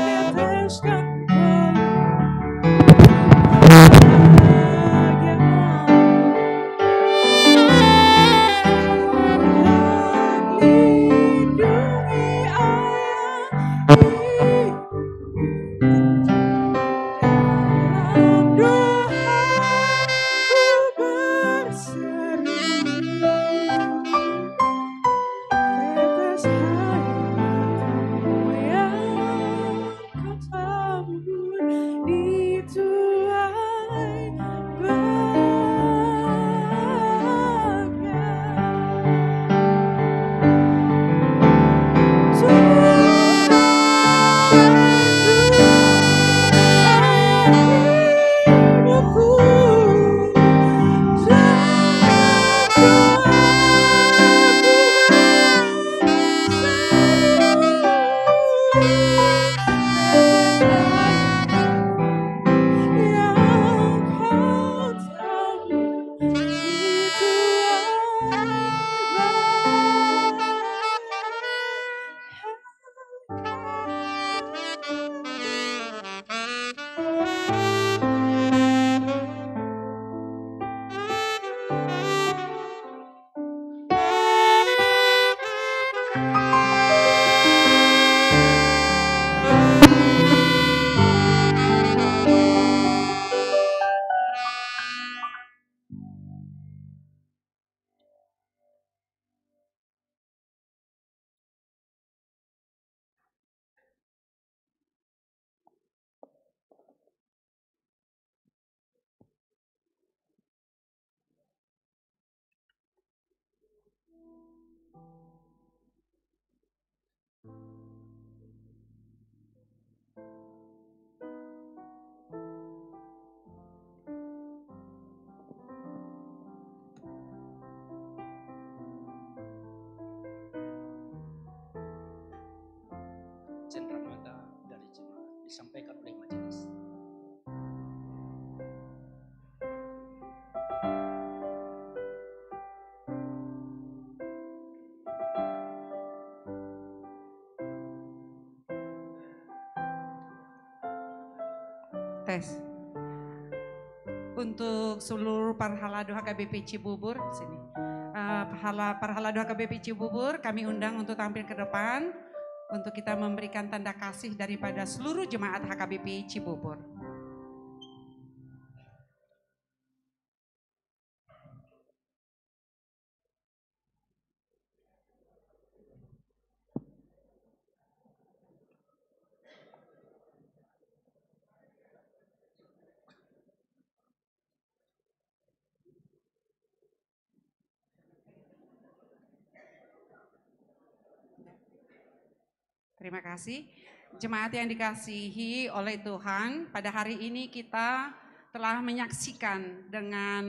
meneteskan di tuai tes. Untuk seluruh Parhalado HKBP Cibubur, sini. Parhalado HKBP Cibubur kami undang untuk tampil ke depan untuk kita memberikan tanda kasih daripada seluruh jemaat HKBP Cibubur. Terima kasih. Jemaat yang dikasihi oleh Tuhan, pada hari ini kita telah menyaksikan dengan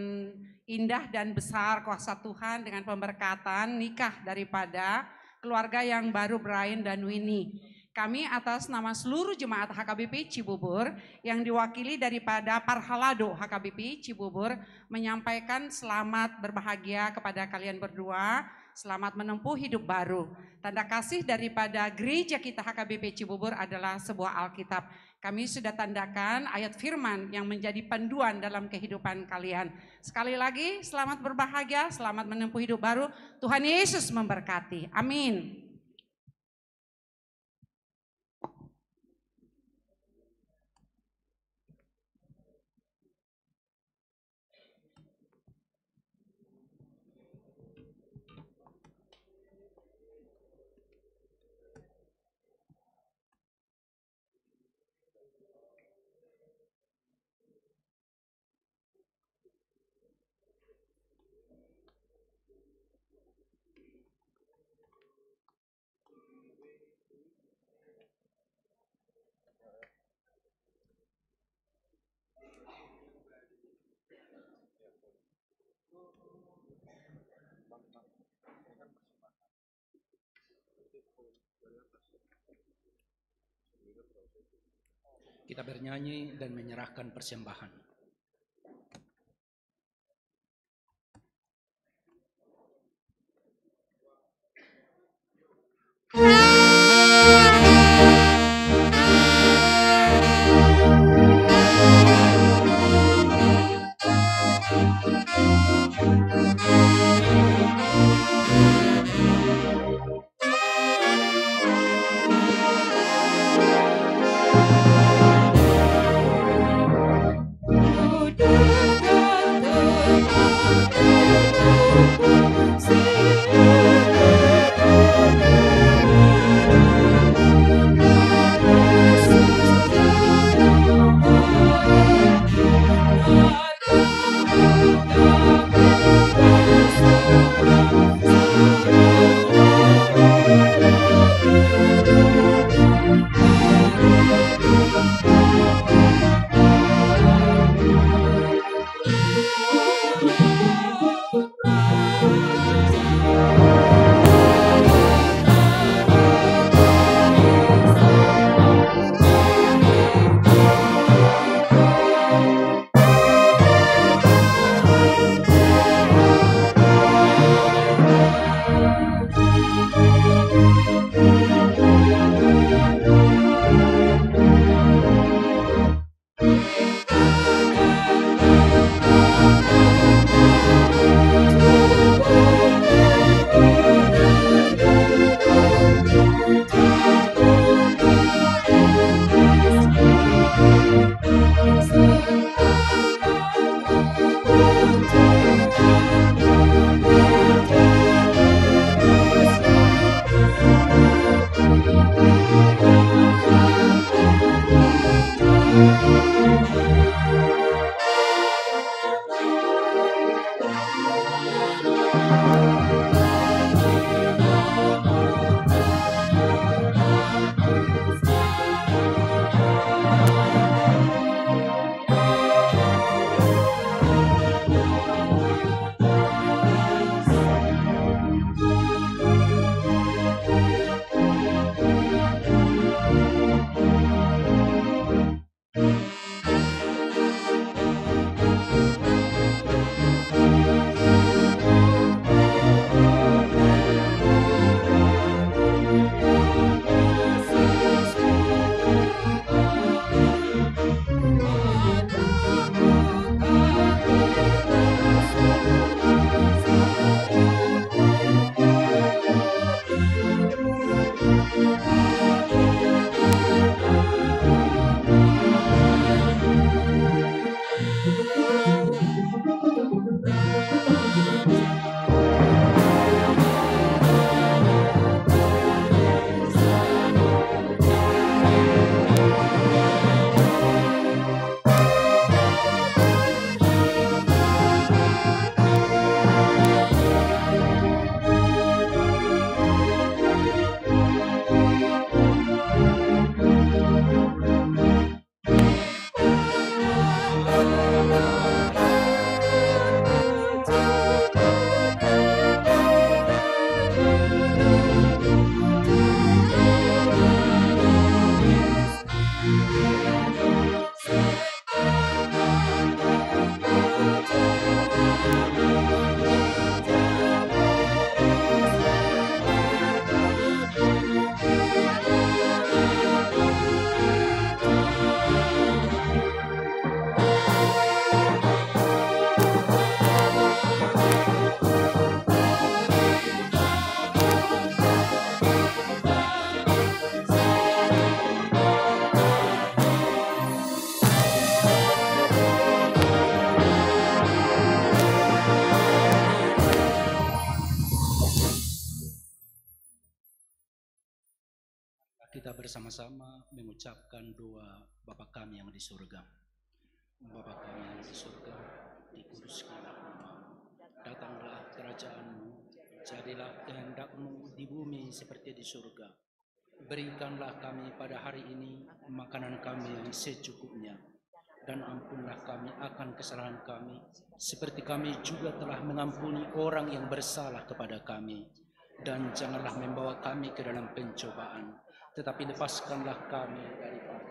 indah dan besar kuasa Tuhan dengan pemberkatan nikah daripada keluarga yang baru Brian dan Winnie. Kami atas nama seluruh jemaat HKBP Cibubur yang diwakili daripada Parhalado HKBP Cibubur menyampaikan selamat berbahagia kepada kalian berdua. Selamat menempuh hidup baru. Tanda kasih daripada gereja kita HKBP Cibubur adalah sebuah Alkitab. Kami sudah tandakan ayat firman yang menjadi panduan dalam kehidupan kalian. Sekali lagi selamat berbahagia, selamat menempuh hidup baru. Tuhan Yesus memberkati. Amin. Kita bernyanyi dan menyerahkan persembahan. Kita bersama-sama mengucapkan doa Bapa kami yang di surga. Bapa kami yang di surga, dikuduskanlah namamu. Datanglah kerajaanmu, jadilah kehendak-Mu di bumi seperti di surga. Berikanlah kami pada hari ini makanan kami yang secukupnya, dan ampunlah kami akan kesalahan kami, seperti kami juga telah mengampuni orang yang bersalah kepada kami. Dan janganlah membawa kami ke dalam pencobaan, tetapi lepaskanlah kami daripada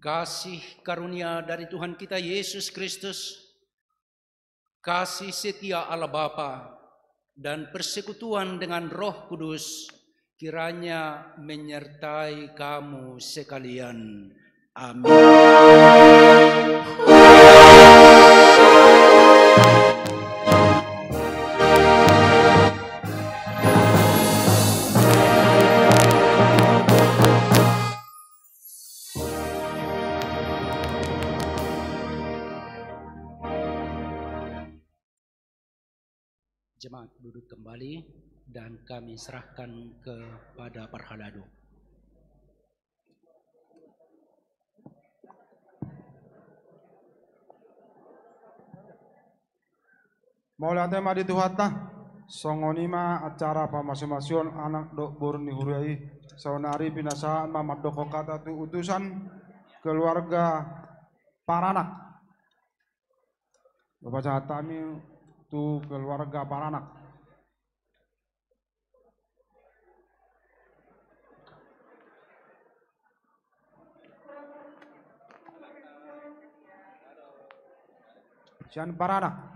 kasih karunia dari Tuhan kita Yesus Kristus, kasih setia Allah Bapa, dan persekutuan dengan Roh Kudus kiranya menyertai kamu sekalian. Amin. Jemaat duduk kembali dan kami serahkan kepada Parhalado. Maulah tema di Tuhatna, songonima acara pamasumasion anak dok borni huriai, saunari pinasaan mamat doko kata tu utusan keluarga Paranak. Bapak cahatami tu keluarga Paranak. Sian Paranak.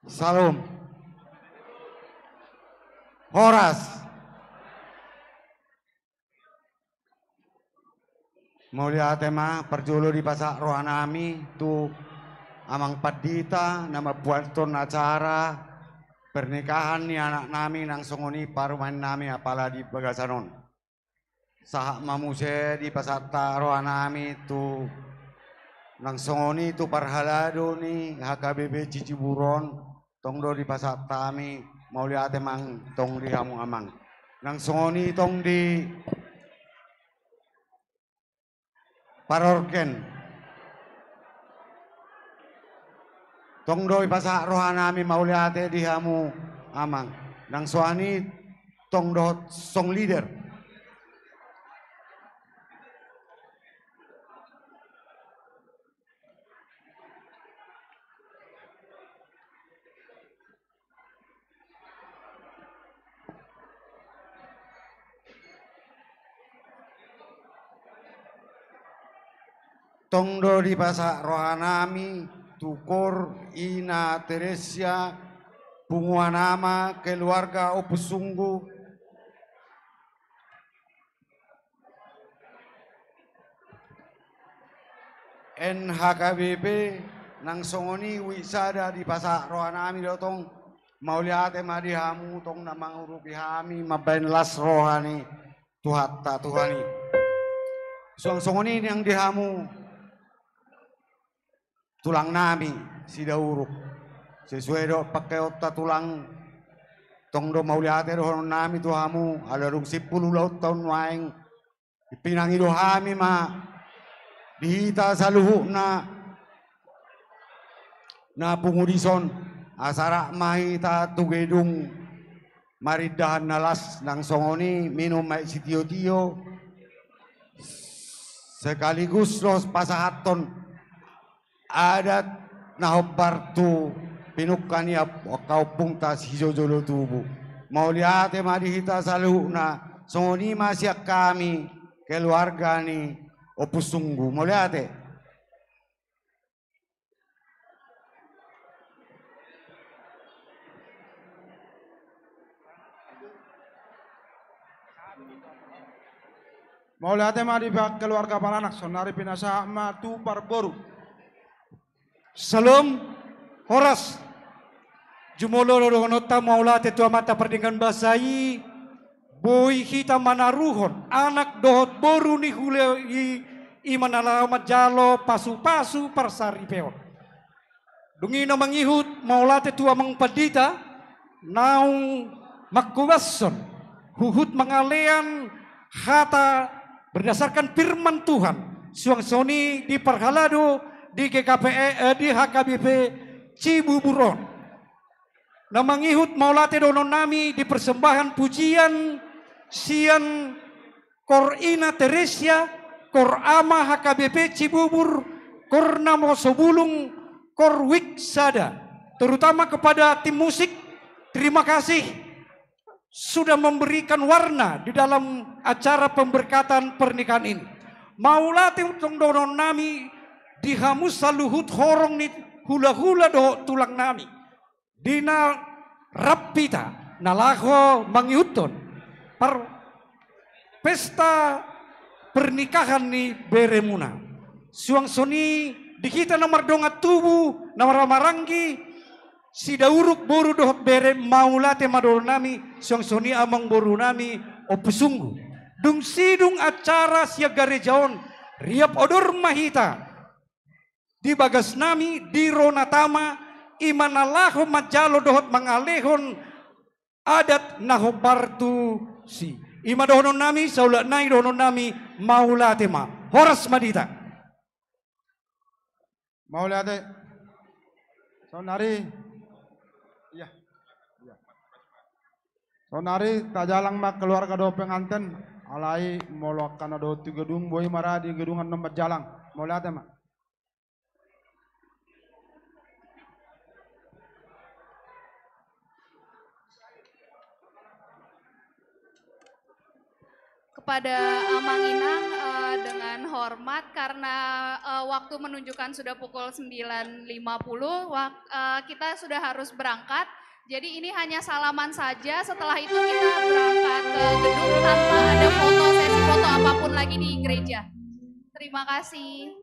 Salam. Horas. Mulia tema perjulu di pasak rohanami tu amang padita nama buaton acara pernikahan ni anak nami nang songoni paruman nami apala di Bagasanon. Sahak mamuse di pasak rohanami tu nang songoni tu Parhalado ni HKBP Ciciburon. Tong do di pasar tami mau lihat emang tong di hamung amang nang songoni tong di Parorken tong do di pasar rohanami mau lihat di hamu amang nang soani tong do song leader Tongdo di pasak rohanami, tukur Ina Teresia, Bunguanama, keluarga Opusunggu, NHKBP, nang songoni wisada di pasak rohanami dotong, mau lihat emadi hamu tong namang urupi hami, mabain las rohani, tuhatta tuhani. Suang songoni yang dihamu, tulang nami si dauruk sesuai do pakai otak tulang tong do mau lihat do nami tu hamu ada rung 10 laut tahun waeng dipinangi do hami ma dihita saluhu na pungudison asara mahita tugedung maridahan nalas nang songoni minum mai si tio sekaligus los pasahaton adat nahobar tu pinukani kau pungtas hijau jolo tubuh mau lihat madi hita saluna songoni masih kami keluarga ni Opus Sungguh mau lihat mau lihat madi keluarga Balanak sonari pinasa matu parboru. Salam Horas Jumolo Ronota Maula Tetua Mata Perdingan Basai Boy Hita Manaruhon anak dohot boru ni hule imanalamat jalo pasu-pasu parsari peon dungina mangihut Maula Tetua Mangpadita naung makkuwason huhut mangalean hata berdasarkan firman Tuhan suang soni di Perhalado di GKPE di HKBP Cibuburon. Namangihut maulate donon nami di persembahan pujian sian Korina Teresia Kor Ama HKBP Cibubur Kor Namo Sobulung Kor Wiksada terutama kepada tim musik terima kasih sudah memberikan warna di dalam acara pemberkatan pernikahan ini. Maulate donon nami dihamus saluhut horong ni hula-hula do tulang nami dina rapita nalaho mangiuton par pesta pernikahan ni beremuna suang soni dikita nomor dongat tubuh nomor maranggi si dauruk boru dohot bere maulate mador nami suang soni amang boru nami Opus Sungguh dung sidung acara siaga rejaon riap odor mahita di bagas nami di ronatama imanalaho majalo dohot mangalehon adat naho bartu si ima dohonon nami saula nai dohonon nami maulatema Horas Madita Maulate sonari iya sonari tajalang mak keluarga do penganten alai molokana do tu gedung boy mara di gedungan nomor jalang Maulate mak kepada Amang Inang dengan hormat karena waktu menunjukkan sudah pukul 9.50 kita sudah harus berangkat. Jadi ini hanya salaman saja, setelah itu kita berangkat ke gedung tanpa ada foto, sesi foto apapun lagi di gereja. Terima kasih.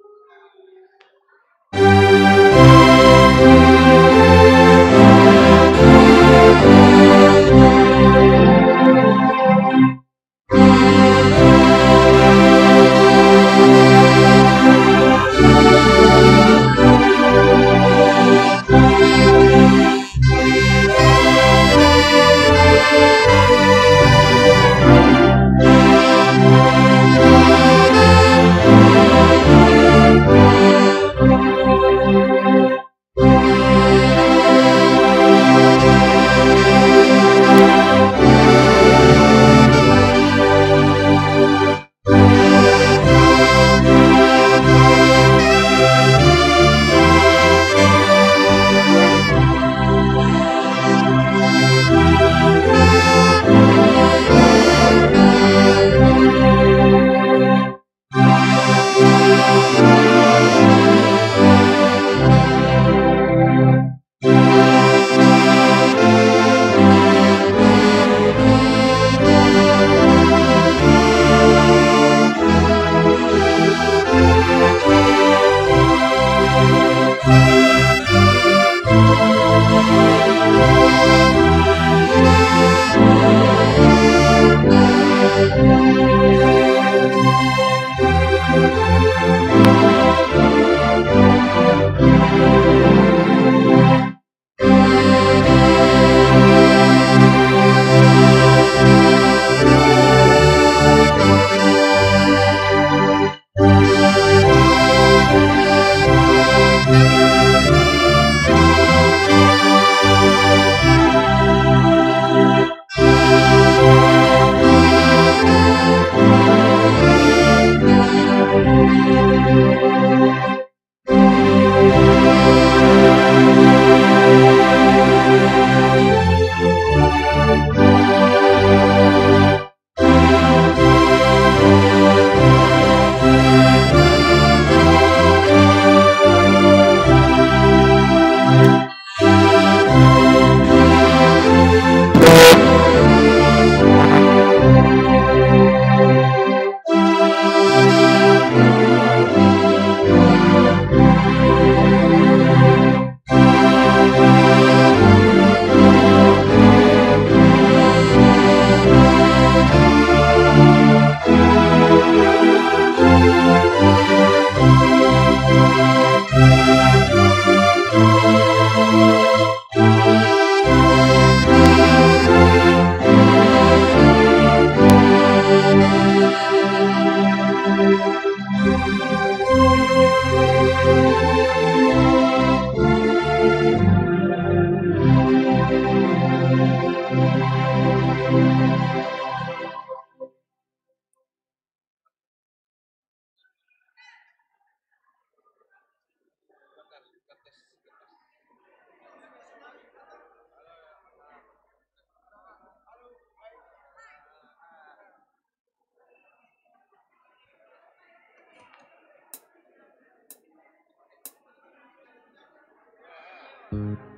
Amin.